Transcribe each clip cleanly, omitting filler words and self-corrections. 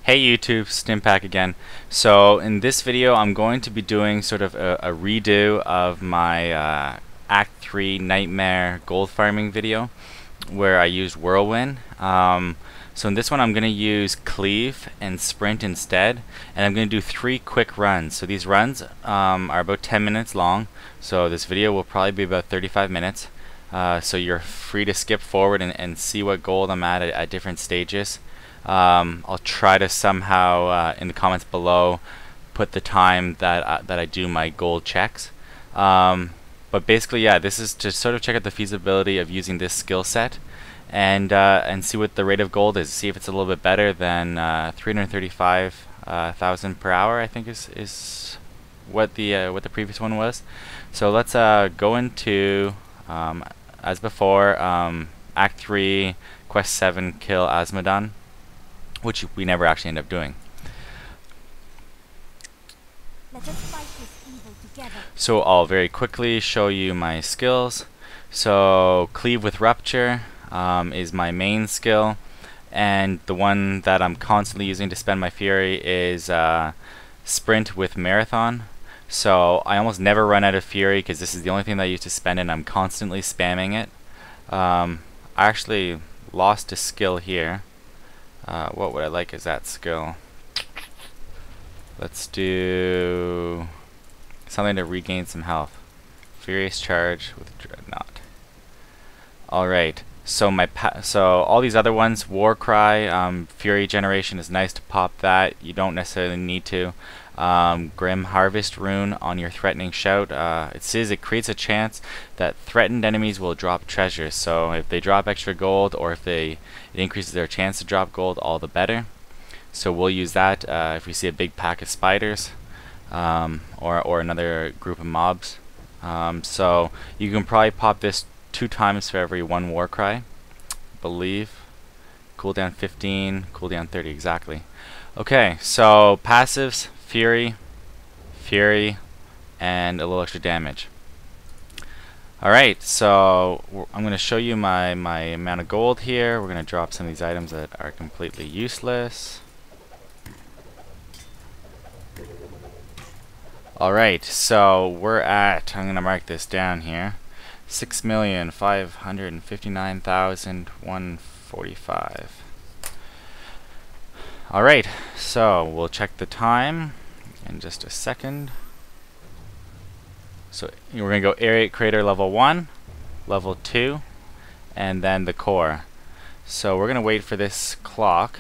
Hey YouTube, Stimpack again. So in this video I'm going to be doing sort of a redo of my Act 3 Nightmare gold farming video where I used whirlwind. So in this one I'm going to use cleave and sprint instead, and I'm going to do 3 quick runs. So these runs are about 10 minutes long, so this video will probably be about 35 minutes. So you're free to skip forward and see what gold I'm at different stages. I'll try to somehow in the comments below put the time that I do my gold checks. But basically, yeah, this is to sort of check out the feasibility of using this skill set and see what the rate of gold is. See if it's a little bit better than 335,000 per hour. I think is what the previous one was. So let's go into as before, Act 3, Quest 7, kill Asmodon, which we never actually end up doing. Let us fight this evil together. So I'll very quickly show you my skills. So cleave with rupture is my main skill, and the one that I'm constantly using to spend my fury is sprint with marathon. So I almost never run out of fury because this is the only thing that I use to spend it, and I'm constantly spamming it. I actually lost a skill here. What would I like as that skill? Let's do something to regain some health. Furious charge with dreadnought. Alright, so so all these other ones, war cry, fury generation is nice to pop that. You don't necessarily need to. Grim harvest rune on your threatening shout. It says it creates a chance that threatened enemies will drop treasures. So if they drop extra gold, or if it increases their chance to drop gold, all the better. So we'll use that if we see a big pack of spiders or another group of mobs. So you can probably pop this 2 times for every 1 war cry, I believe. Cooldown 15, cooldown 30 exactly. Okay, so passives: Fury, Fury, and a little extra damage. Alright, so I'm going to show you my amount of gold here. We're going to drop some of these items that are completely useless. Alright, so we're at, I'm going to mark this down here, 6,559,145. Alright, so we'll check the time in just a second. So we're going to go Arreat Crater level 1, level 2, and then the core. So we're going to wait for this clock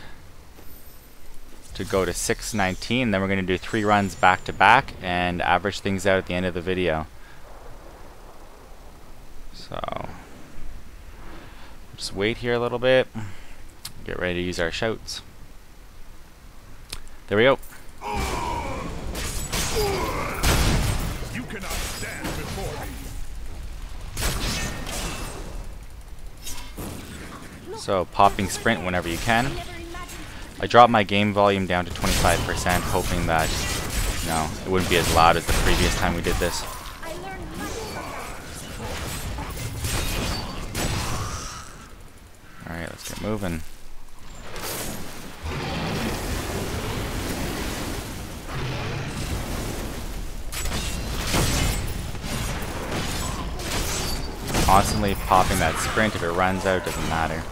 to go to 6:19, then we're going to do 3 runs back to back and average things out at the end of the video. So just wait here a little bit, get ready to use our shouts. There we go. You cannot stand before me. So popping sprint whenever you can. I dropped my game volume down to 25%, hoping that it wouldn't be as loud as the previous time we did this. Alright, let's get moving. Constantly popping that sprint. If it runs out, doesn't matter.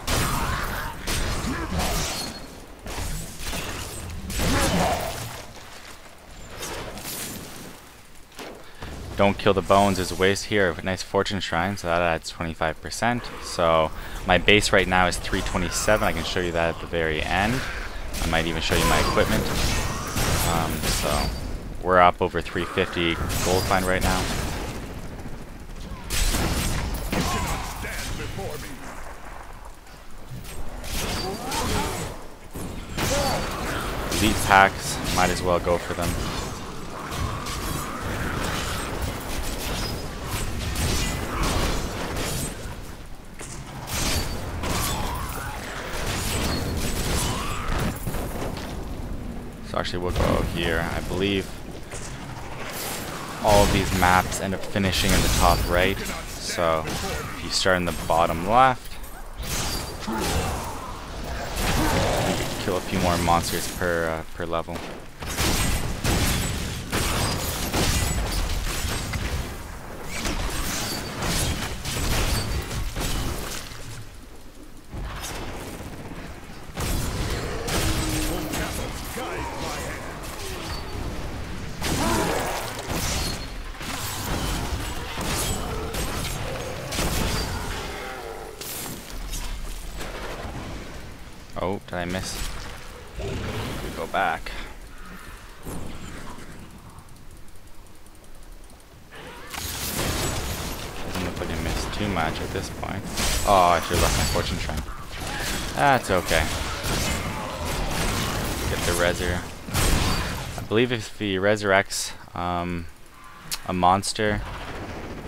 Don't kill the bones. There's a waste here of a nice fortune shrine, so that adds 25%. So my base right now is 327. I can show you that at the very end. I might even show you my equipment. So we're up over 350 gold find right now. Elite packs, might as well go for them. So actually we'll go here. I believe all of these maps end up finishing in the top right. So if you start in the bottom left, kill a few more monsters per level. Oh, did I miss? We go back. Doesn't look like I missed too much at this point. Oh, I should have left my fortune shrine. That's okay. Get the resur. I believe if he resurrects a monster,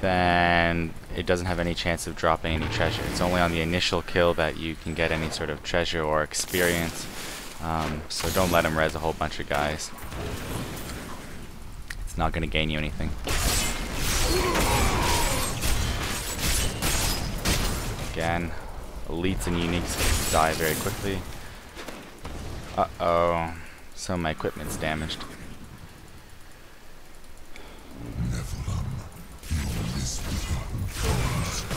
then it doesn't have any chance of dropping any treasure. It's only on the initial kill that you can get any sort of treasure or experience. So don't let him res a whole bunch of guys. It's not going to gain you anything. Again, elites and uniques die very quickly. Uh-oh. So my equipment's damaged.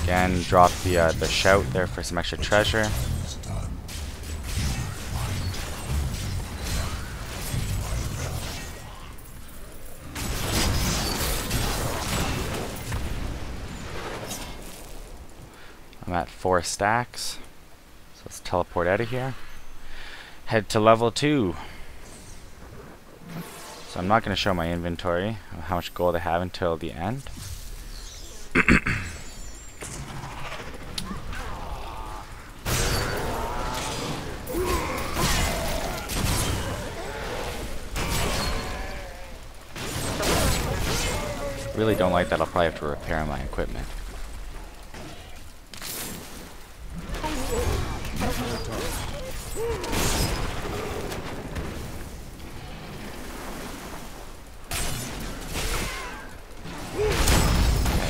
Again, drop the shout there for some extra treasure. I'm at 4 stacks, so let's teleport out of here. Head to level 2. So I'm not going to show my inventory of how much gold I have until the end. Really don't like that. I'll probably have to repair my equipment.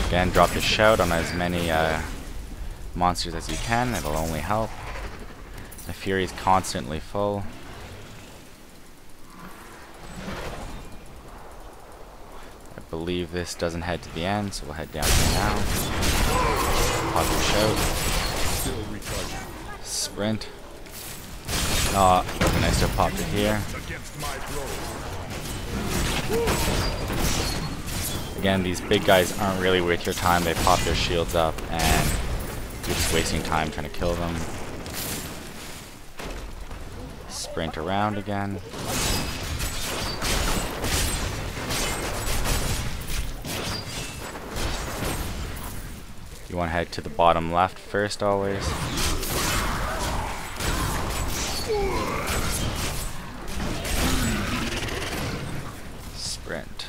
Again, drop the shout on as many monsters as you can. It'll only help. The Fury's constantly full. I believe this doesn't head to the end, so we'll head down here now. Pop the shout. Sprint. Oh, it would be nice to have popped it here. Again, these big guys aren't really worth your time. They pop their shields up and you're just wasting time trying to kill them. Sprint around again. You want to head to the bottom left first always. Sprint.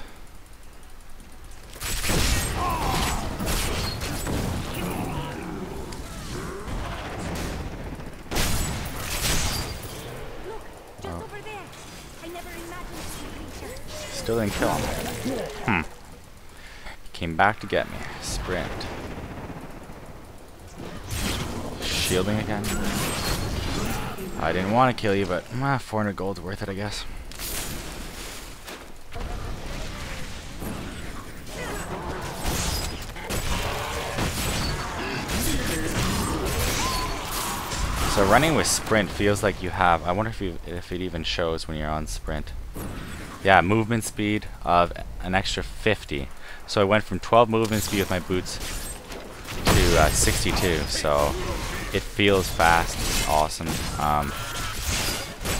Still didn't kill him. Came back to get me. Sprint. Shielding again. I didn't want to kill you, but 400 gold's worth it, I guess. So running with sprint feels like you have, I wonder if it even shows when you're on sprint. Yeah, movement speed of an extra 50. So I went from 12 movement speed with my boots to 62. So it feels fast. It's awesome. You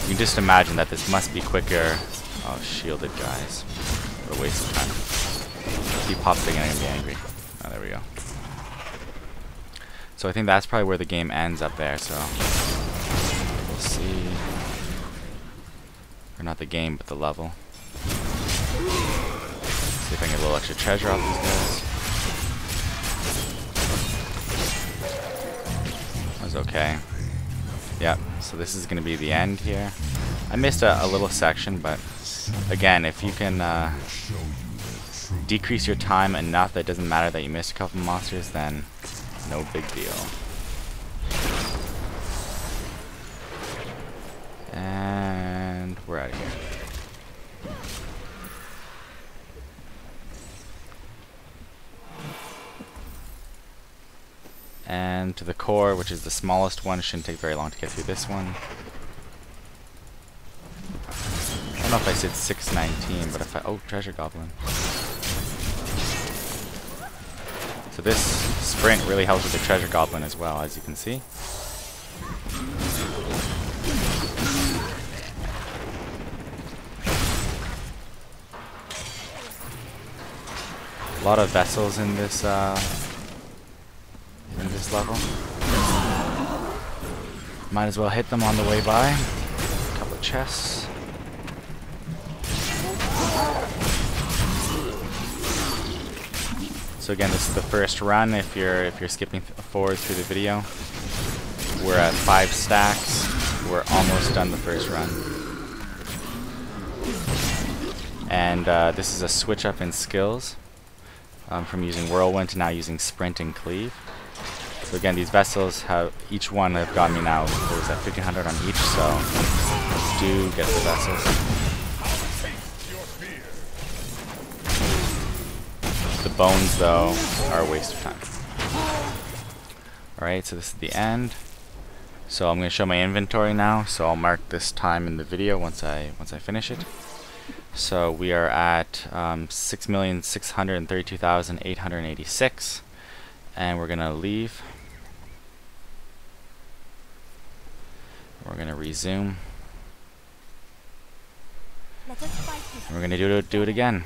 can just imagine that this must be quicker. Oh, shielded guys. What a waste of time. If he pops again, I'm gonna be angry. Oh, there we go. So I think that's probably where the game ends up there. So we'll see. Or not the game, but the level. See if I can get a little extra treasure off these guys. That was okay. Yep, so this is going to be the end here. I missed a little section, but again, if you can decrease your time enough that it doesn't matter that you missed a couple monsters, then no big deal. And we're out of here. And to the core, which is the smallest one. Shouldn't take very long to get through this one. I don't know if I said 619, but if I... Oh, treasure goblin. So this sprint really helps with the treasure goblin as well, as you can see. A lot of vessels in this level. Might as well hit them on the way by. A couple of chests. So again, this is the first run. If you're skipping forward through the video, we're at 5 stacks. We're almost done the first run. And this is a switch up in skills from using whirlwind to now using sprint and cleave. So again, these vessels have each one have gotten me now. There's at 1500 on each, so let's do get the vessels. The bones, though, are a waste of time. Alright, so this is the end. So I'm going to show my inventory now, so I'll mark this time in the video once I finish it. So we are at 6,632,886, and we're going to leave. We're going to resume. Let us fight this. And we're going to do it again.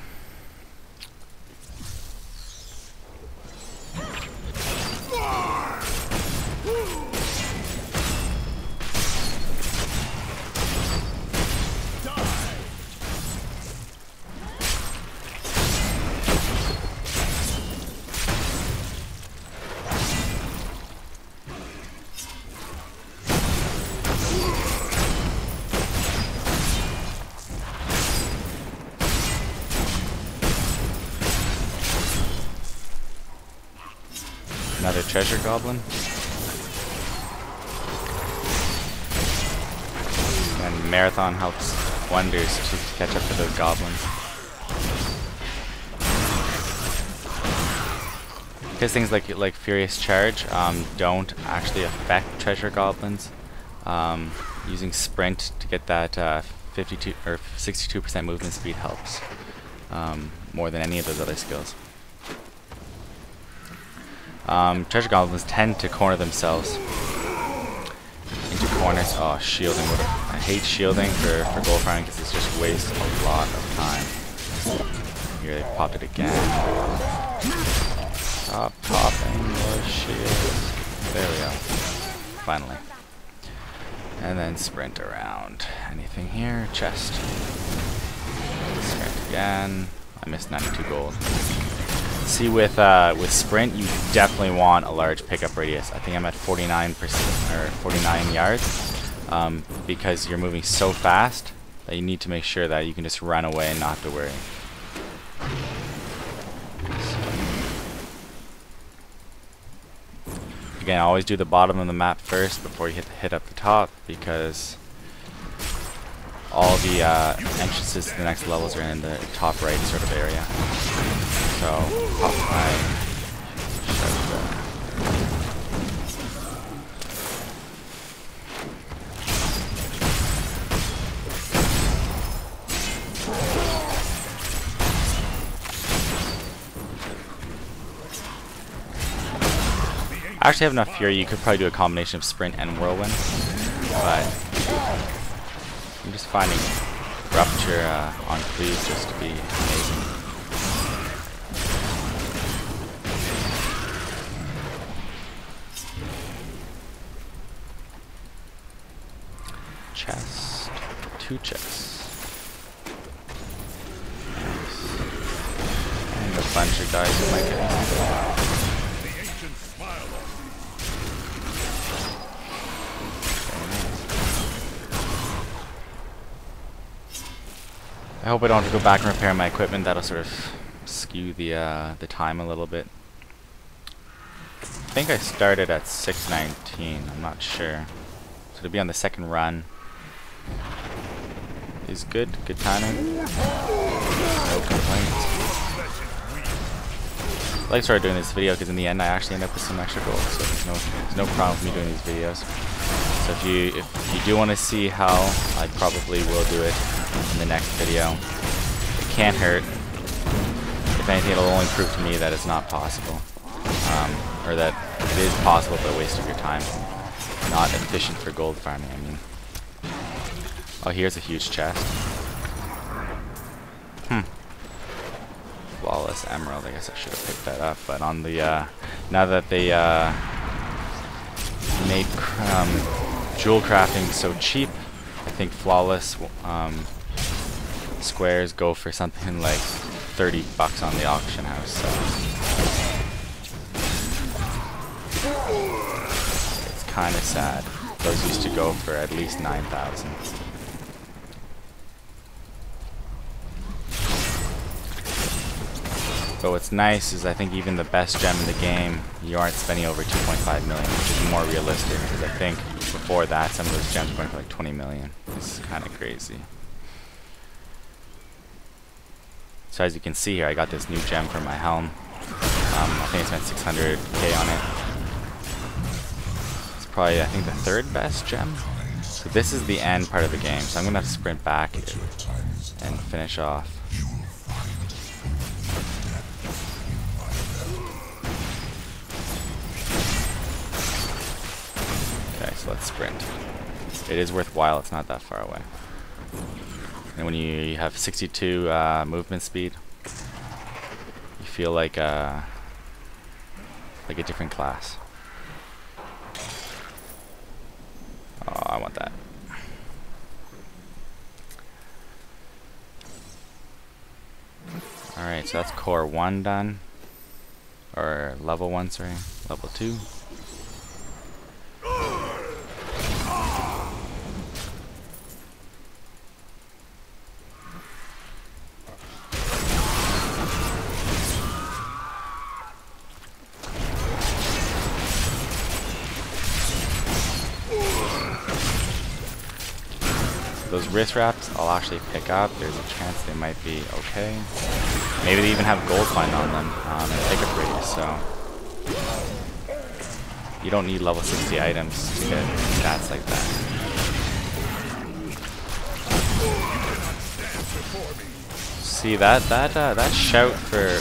Another treasure goblin. And marathon helps wonders to catch up to those goblins. Because things like Furious Charge don't actually affect treasure goblins. Using sprint to get that 52 or 62% movement speed helps more than any of those other skills. Treasure goblins tend to corner themselves into corners. Oh, shielding. I hate shielding for gold farming because it just wastes a lot of time. Here, they popped it again. Stop popping your shields. There we go. Finally. And then sprint around. Anything here? Chest. Sprint again. I missed 92 gold. See, with sprint, you definitely want a large pickup radius. I think I'm at 49% or 49 yards, because you're moving so fast that you need to make sure that you can just run away and not have to worry. Again, always do the bottom of the map first before you hit up the top, because all the entrances to the next levels are in the top right sort of area. So, pop my I actually have enough fury. You could probably do a combination of sprint and whirlwind, but I'm just finding rupture on cleave just to be amazing. Chest, 2 chests. Nice. And a bunch of guys who might get me. I hope I don't have to go back and repair my equipment. That'll sort of skew the time a little bit. I think I started at 619. I'm not sure. So to be on the second run, is good. Good timing. No complaints. I like started doing this video because in the end I actually end up with some extra gold, so there's no problem with me doing these videos. So if you do want to see how, I probably will do it in the next video. It can't hurt. If anything, it'll only prove to me that it's not possible, or that it is possible but a waste of your time, not efficient for gold farming. I mean, oh, here's a huge chest. Flawless emerald. I guess I should have picked that up. But on the now that they made jewel crafting so cheap, I think flawless squares go for something like $30 on the auction house. So it's kind of sad. Those used to go for at least 9,000. But what's nice is I think even the best gem in the game, you aren't spending over 2.5 million, which is more realistic, because I think before that some of those gems were going for like 20 million. It's kind of crazy. So as you can see here, I got this new gem for my helm. I think I spent 600k on it. It's probably, I think, the third best gem. So this is the end part of the game, so I'm going to have to sprint back and finish off. So let's sprint. It is worthwhile, it's not that far away. And when you have 62 movement speed, you feel like a different class. Oh, I want that. Alright, so that's core 1 done. Or level 1, sorry. Level 2. Those wrist wraps I'll actually pick up. There's a chance they might be okay. Maybe they even have gold find on them and pickup radius, so you don't need level 60 items to get stats like that. See that shout for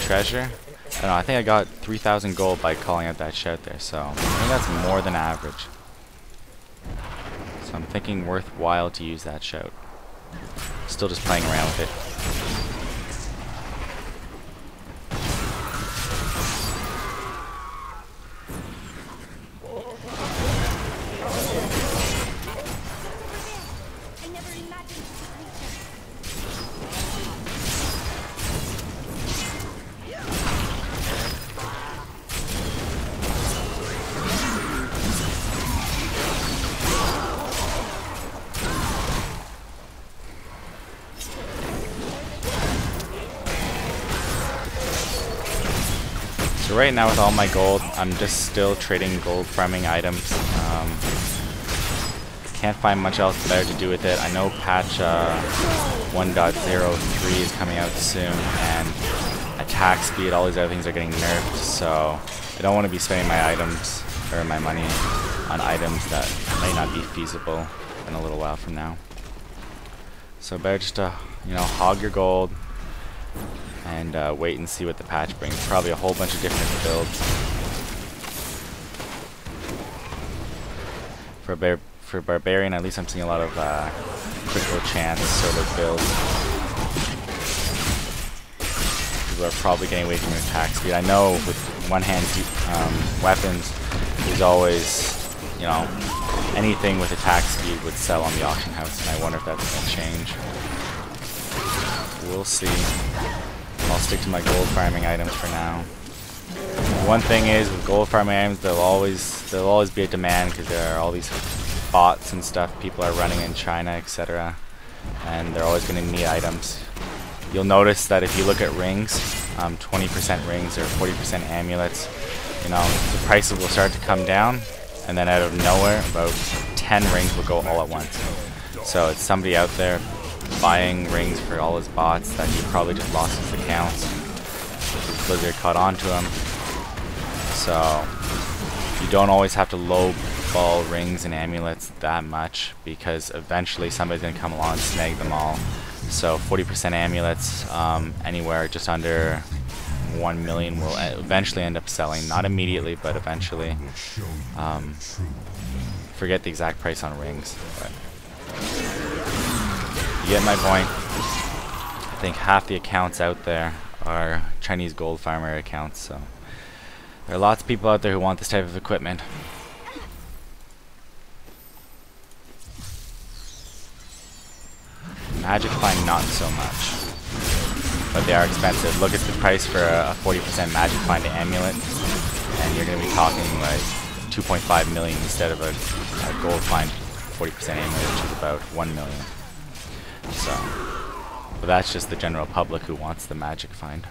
treasure? I don't know, I think I got 3,000 gold by calling out that shout there, so I think that's more than average. So I'm thinking worthwhile to use that shout. Still just playing around with it. I never imagined So right now with all my gold, I'm just still trading gold farming items. Can't find much else better to do with it. I know patch 1.03 is coming out soon, and attack speed, all these other things are getting nerfed, so I don't want to be spending my items, or my money, on items that may not be feasible in a little while from now. So better just to, hog your gold, and wait and see what the patch brings. Probably a whole bunch of different builds. For Barbarian, at least I'm seeing a lot of critical chance sort of builds. People are probably getting away from attack speed. I know with one-hand weapons, there's always, anything with attack speed would sell on the auction house, and I wonder if that's going to change. We'll see. I'll stick to my gold farming items for now. One thing is, with gold farming items, there'll always be a demand because there are all these bots and stuff people are running in China, etc. And they're always going to need items. You'll notice that if you look at rings, 20% rings or 40% amulets, the prices will start to come down, and then out of nowhere, about 10 rings will go all at once. So it's somebody out there buying rings for all his bots that he probably just lost his accounts. Blizzard caught on to him. So you don't always have to lowball rings and amulets that much, because eventually somebody's going to come along and snag them all. So 40% amulets anywhere just under 1 million will eventually end up selling. Not immediately, but eventually. Forget the exact price on rings, but you get my point. I think half the accounts out there are Chinese gold farmer accounts, so there are lots of people out there who want this type of equipment. Magic Find not so much, but they are expensive. Look at the price for a 40% Magic Find amulet, and you're going to be talking like 2.5 million instead of a gold find 40% amulet, which is about 1 million. So, but that's just the general public who wants the Magic Find.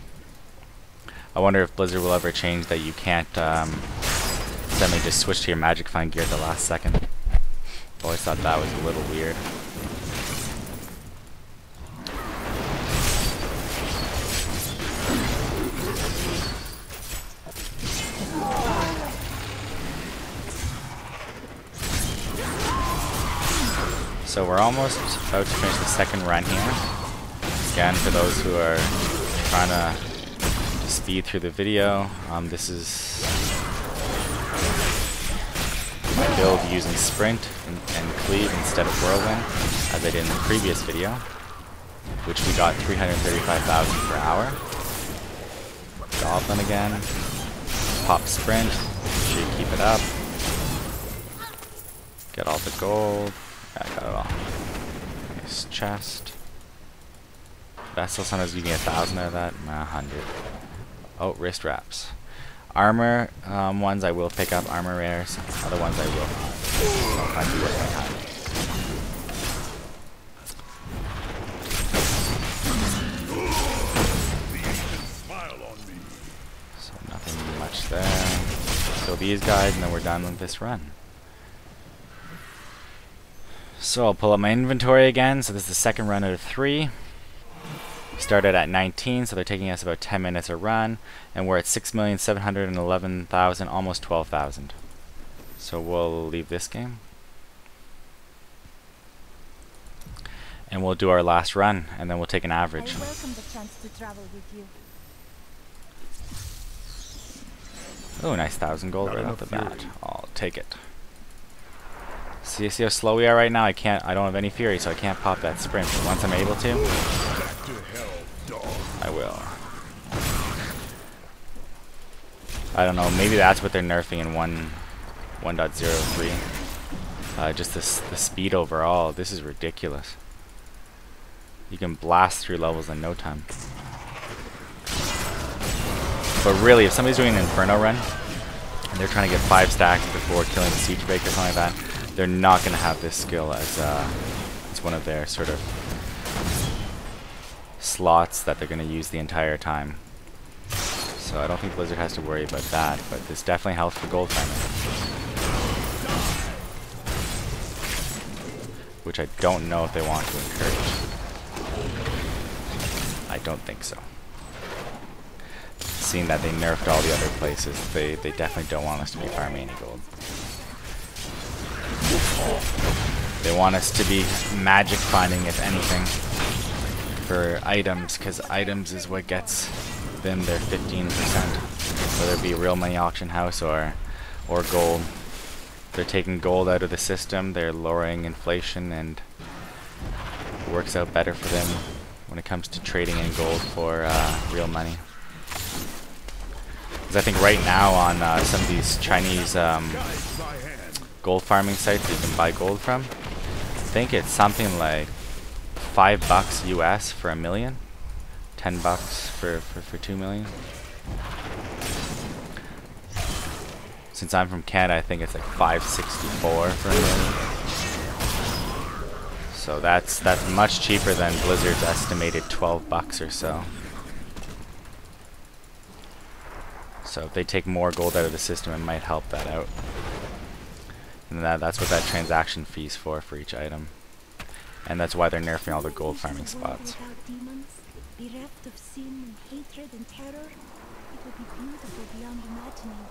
I wonder if Blizzard will ever change that you can't suddenly just switch to your Magic Find gear at the last second. Always thought that was a little weird. So we're almost about to finish the second run here. Again, for those who are trying to speed through the video, this is my build using Sprint and Cleave instead of Whirlwind, as I did in the previous video, which we got 335,000 per hour. Goblin again. Pop Sprint. Make sure you keep it up. Get all the gold. Yeah, I got it all. Nice chest. Vessel, sometimes you can get 1,000 out of that. 100. Oh, wrist wraps. Armor ones I will pick up. Armor rares. Other ones I will not. I'll find you worth my time. So nothing much there. Kill these guys and then we're done with this run. So I'll pull up my inventory again. So this is the second run out of 3. We started at 19, so they're taking us about 10 minutes a run, and we're at 6,711,000, almost 12,000. So we'll leave this game, and we'll do our last run, and then we'll take an average. I welcome the chance to travel with you. Oh, nice 1,000 gold right off the bat. I'll take it. See how slow we are right now? I don't have any fury, so I can't pop that sprint. But once I'm able to, I will. I don't know, maybe that's what they're nerfing in 1.03. Just the speed overall. This is ridiculous. You can blast through levels in no time. But really, if somebody's doing an Inferno run, and they're trying to get 5 stacks before killing the Siege Break or something like that, they're not going to have this skill as one of their sort of slots that they're going to use the entire time. So I don't think Blizzard has to worry about that, but this definitely helps for gold farming, which I don't know if they want to encourage. I don't think so. Seeing that they nerfed all the other places, they definitely don't want us to be farming any gold. They want us to be magic finding, if anything, for items, because items is what gets them their 15%, whether it be real money auction house or gold. They're taking gold out of the system, they're lowering inflation, and it works out better for them when it comes to trading in gold for real money. Because I think right now on some of these Chinese gold farming sites that you can buy gold from, I think it's something like $5 US for 1 million, $10 for 2 million. Since I'm from Canada, I think it's like $5.64 for 1 million. So that's much cheaper than Blizzard's estimated $12 or so. So if they take more gold out of the system, it might help that out. And that's what that transaction fee's for each item. And that's why they're nerfing all the gold farming spots. Without demons, bereft of sin and hatred and terror, it would be beautiful beyond imagining.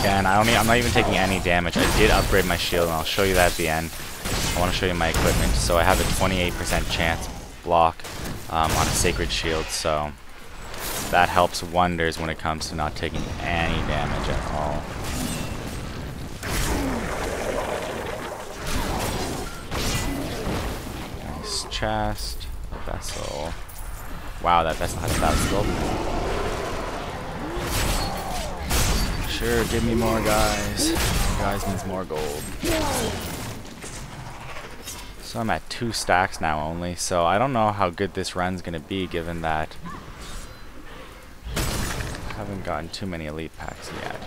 Again, I'm not even taking any damage. I did upgrade my shield, and I'll show you that at the end. I want to show you my equipment. So I have a 28% chance block on a sacred shield, so that helps wonders when it comes to not taking any damage at all. Nice chest, a vessel. Wow, that vessel has 1,000 gold. Sure, give me more, guys. Guys means more gold. So I'm at 2 stacks now only, so I don't know how good this run's gonna be, given that I haven't gotten too many elite packs yet.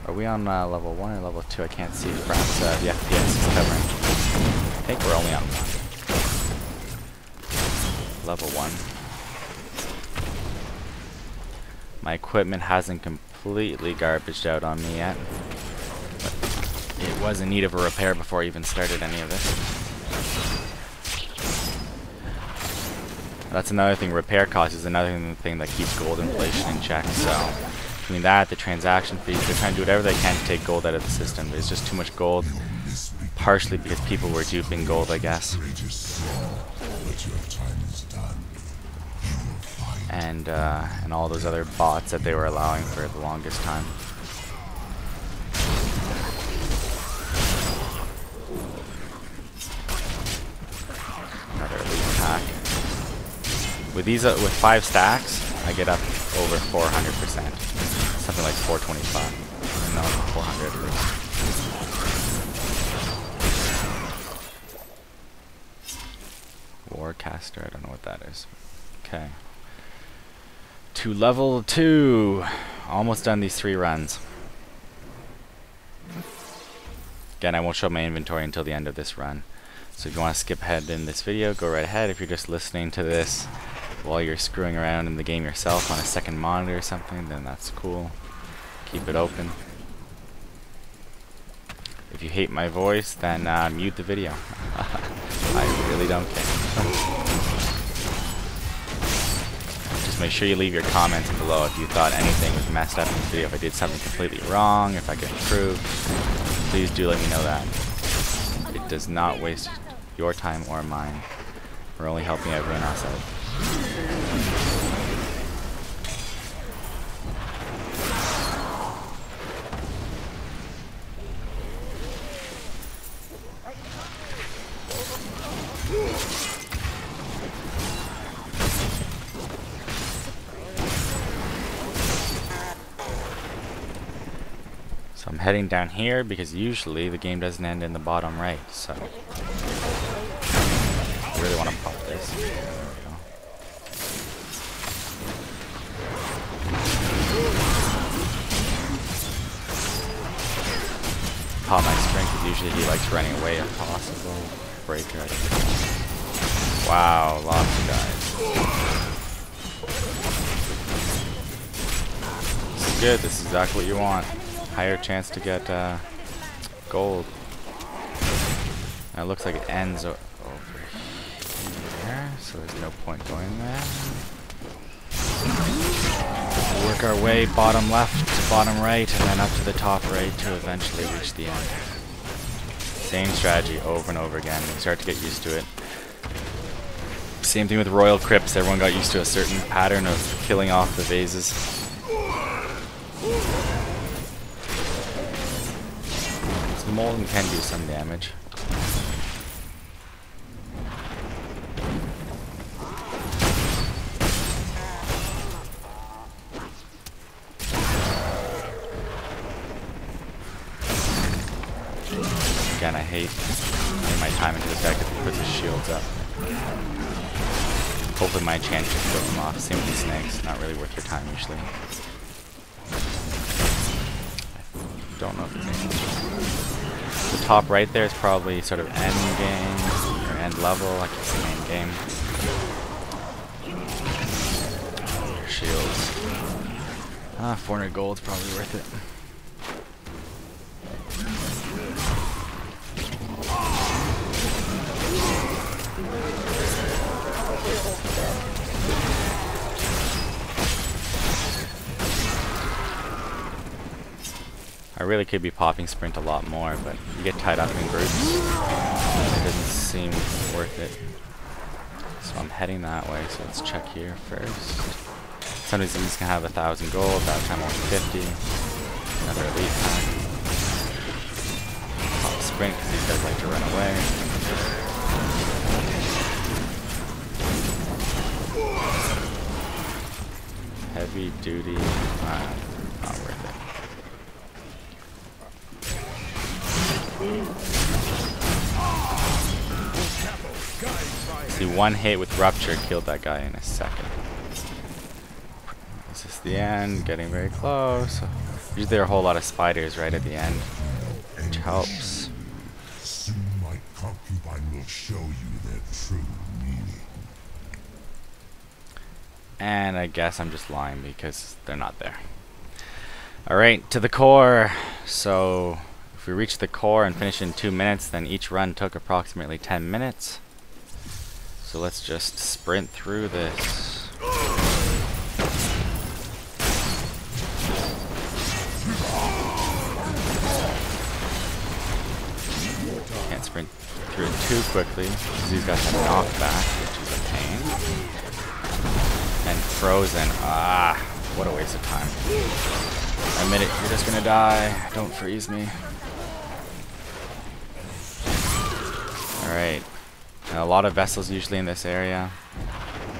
Are we on level 1 or level 2? I can't see. Perhaps the FPS is covering. I think we're only on 1. Level 1. My equipment hasn't completely garbaged out on me yet. But it was in need of a repair before I even started any of this. That's another thing. Repair cost is another thing that keeps gold inflation in check. So between that, the transaction fees, they're trying to do whatever they can to take gold out of the system. There's just too much gold, partially because people were duping gold, I guess. And all those other bots that they were allowing for the longest time. Another elite pack. With these, with 5 stacks, I get up over 400%. Something like 425. No, 400 at least. Warcaster, I don't know what that is. Okay. To level 2. Almost done these 3 runs. Again, I won't show my inventory until the end of this run. So if you want to skip ahead in this video, go right ahead. If you're just listening to this while you're screwing around in the game yourself on a second monitor or something, then that's cool. Keep it open. If you hate my voice, then mute the video. I really don't care. Just make sure you leave your comments below if you thought anything was messed up in the video, if I did something completely wrong, if I could improve. Please do let me know that. It does not waste your time or mine. We're only helping everyone else out. So I'm heading down here because usually the game doesn't end in the bottom right, so I really want to pop this. There we go. Pop my strength because usually he likes running away if possible. Breaker. Wow, lots of guys. This is good, this is exactly what you want. Higher chance to get gold. Now it looks like it ends over here, so there's no point going there. Work our way bottom left to bottom right, and then up to the top right to eventually reach the end. Same strategy over and over again. You start to get used to it. Same thing with Royal Crypts. Everyone got used to a certain pattern of killing off the vases. The Molten can do some damage. Again, I hate putting my time into this guy because he puts his shields up. Hopefully my chance to kill him off. Same with the snakes. Not really worth your time usually. I don't know if it's anything. The top right there is probably sort of end game, or end level, I keep saying end game. Shields. 400 gold's probably worth it. I really could be popping sprint a lot more, but you get tied up in groups. It doesn't seem worth it. So I'm heading that way, so let's check here first. Some of these can have 1,000 gold, that time only 50. Another elite pack. Pop sprint, because these guys like to run away. Heavy duty, not worth it. See, one hit with rupture killed that guy in a second. Is this the end? Getting very close. Usually there are a whole lot of spiders right at the end, which helps. Soon my concubine will show you their true meaning. And I guess I'm just lying because they're not there. Alright, to the core. So if we reach the core and finish in 2 minutes, then each run took approximately 10 minutes. So let's just sprint through this. Can't sprint through it too quickly because these guys have knockback, which is a pain. And frozen. Ah, what a waste of time. Admit it, you're just gonna die. Don't freeze me. Alright. A lot of vessels usually in this area.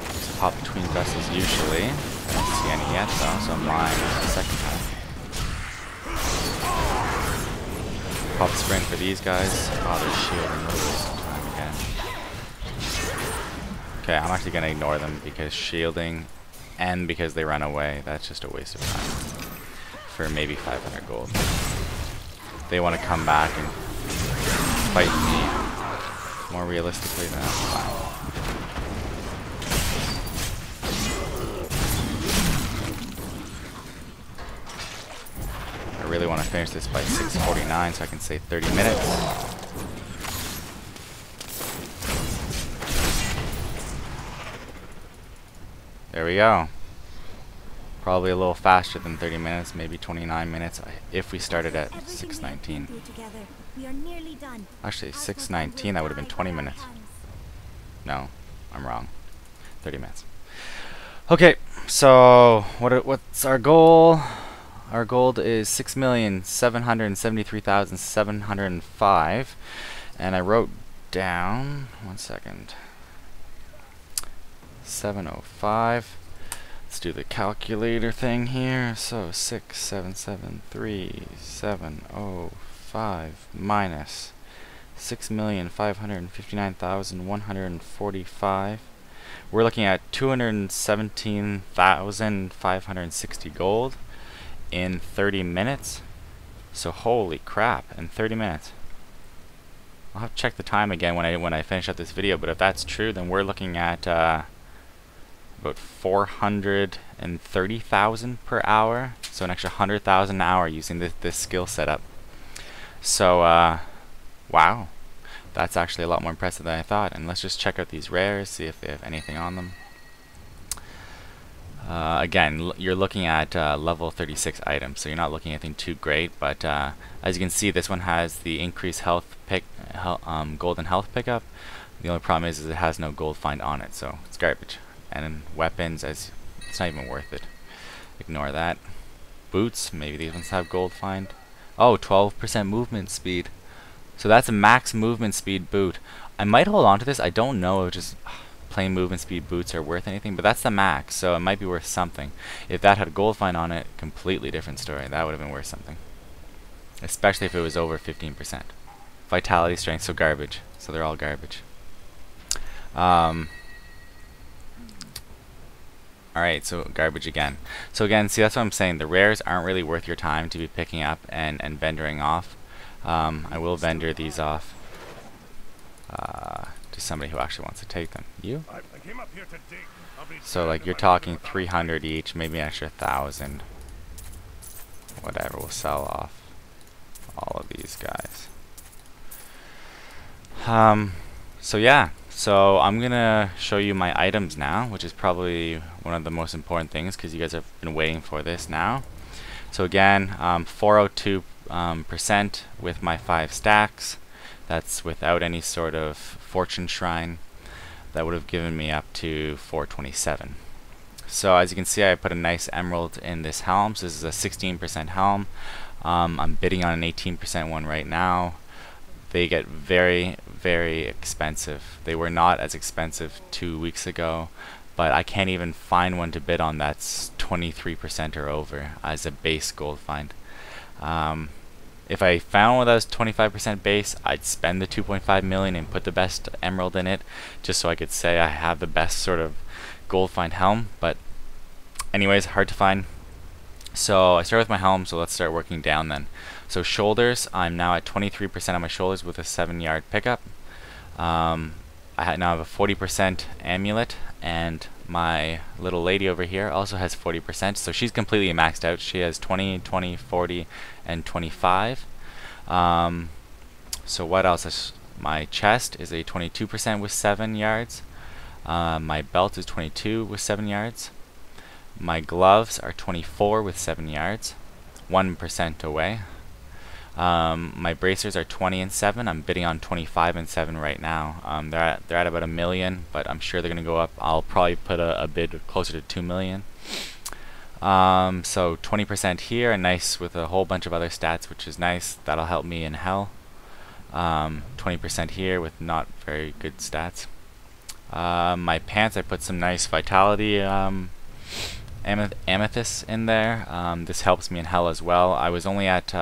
Just pop between vessels usually. I don't see any yet though, so I'm lying the second time. Pop sprint for these guys. Oh, they're shielding those time again. Okay, I'm actually gonna ignore them because shielding and because they run away, that's just a waste of time. For maybe 500 gold. They want to come back and fight me. More realistically, than that's fine. I really want to finish this by 6:49 so I can say 30 minutes. There we go. Probably a little faster than 30 minutes, maybe 29 minutes if we started at 6:19. Actually, 6:19, that would have been 20 minutes. No, I'm wrong. 30 minutes. Okay, so what's our goal? Our goal is 6,773,705, and I wrote down, 1 second, 705. Let's do the calculator thing here. So 6,773,705 minus 6,559,145. We're looking at 217,560 gold in 30 minutes. So holy crap, in 30 minutes. I'll have to check the time again when I finish up this video, but if that's true, then we're looking at about 430,000 per hour, so an extra 100,000 an hour using this skill setup. So wow, that's actually a lot more impressive than I thought. And let's just check out these rares, see if they have anything on them. Again, you're looking at level 36 items, so you're not looking at anything too great, but as you can see, this one has the increased health gold and health pickup. The only problem is it has no gold find on it, so it's garbage. And weapons, it's not even worth it. Ignore that. Boots, maybe these ones have gold find. Oh, 12% movement speed. So that's a max movement speed boot. I might hold on to this. I don't know if just plain movement speed boots are worth anything, but that's the max, so it might be worth something. If that had gold find on it, completely different story. That would have been worth something. Especially if it was over 15%. Vitality, strength, so garbage. So they're all garbage. Alright, so garbage again. So again, see, that's what I'm saying. The rares aren't really worth your time to be picking up and vendoring off. I will vendor these off to somebody who actually wants to take them. You? I came up here to dig. I'll be So damned like if you're I talking do without 300 each, maybe an extra 1,000. Whatever, we'll sell off all of these guys. So yeah, so I'm gonna show you my items now, which is probably one of the most important things because you guys have been waiting for this now. So again, 402% with my 5 stacks. That's without any sort of fortune shrine. That would have given me up to 427. So as you can see, I put a nice emerald in this helm. So this is a 16% helm. I'm bidding on an 18% one right now. They get very, very expensive. They were not as expensive 2 weeks ago, but I can't even find one to bid on that's 23% or over as a base gold find. If I found one that was 25% base, I'd spend the 2.5 million and put the best emerald in it, just so I could say I have the best sort of gold find helm. But anyways, hard to find. So I start with my helm, so let's start working down then. So shoulders, I'm now at 23% on my shoulders with a 7-yard pickup. I now have a 40% amulet, and my little lady over here also has 40%, so she's completely maxed out. She has 20, 20, 40, and 25. So what else? My chest is a 22% with 7 yards. My belt is 22 with 7 yards. My gloves are 24 with 7 yards, 1% away. My bracers are 20 and 7. I'm bidding on 25 and 7 right now. They're at about $1 million, but I'm sure they're gonna go up. I'll probably put a bid closer to 2 million. So 20% here, and nice with a whole bunch of other stats, which is nice. That'll help me in hell. 20% here with not very good stats. My pants, I put some nice vitality amethyst in there. This helps me in hell as well. I was only at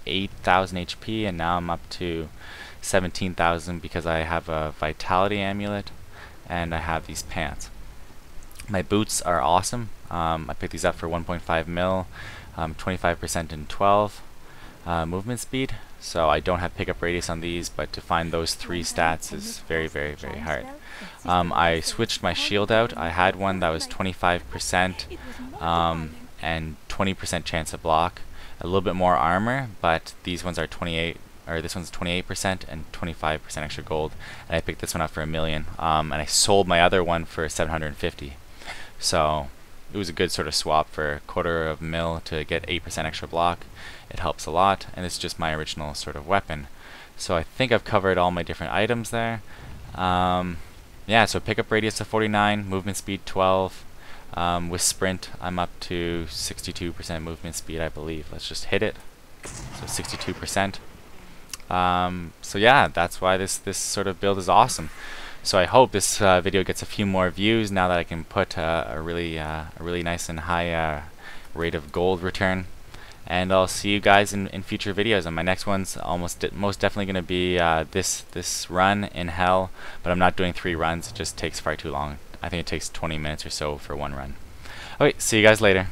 8,000 HP, and now I'm up to 17,000 because I have a vitality amulet and I have these pants. My boots are awesome. I picked these up for 1.5 mil, 25% in 12 movement speed. So I don't have pickup radius on these, but to find those 3 stats is very, very, very hard. I switched my shield out. I had one that was 25% and 20% chance to block. A little bit more armor, but these ones are 28, or this one's 28% and 25% extra gold. And I picked this one up for $1 million. And I sold my other one for 750. So it was a good sort of swap for $250,000 to get 8% extra block. It helps a lot, and it's just my original sort of weapon. So I think I've covered all my different items there. Yeah, so pickup radius of 49, movement speed 12. With sprint, I'm up to 62% movement speed, I believe. Let's just hit it. So 62%. So yeah, that's why this sort of build is awesome. So I hope this video gets a few more views now that I can put a really nice and high rate of gold return. And I'll see you guys in future videos. And my next one's most definitely going to be this run in hell, but I'm not doing 3 runs. It just takes far too long. I think it takes 20 minutes or so for 1 run. Okay, see you guys later.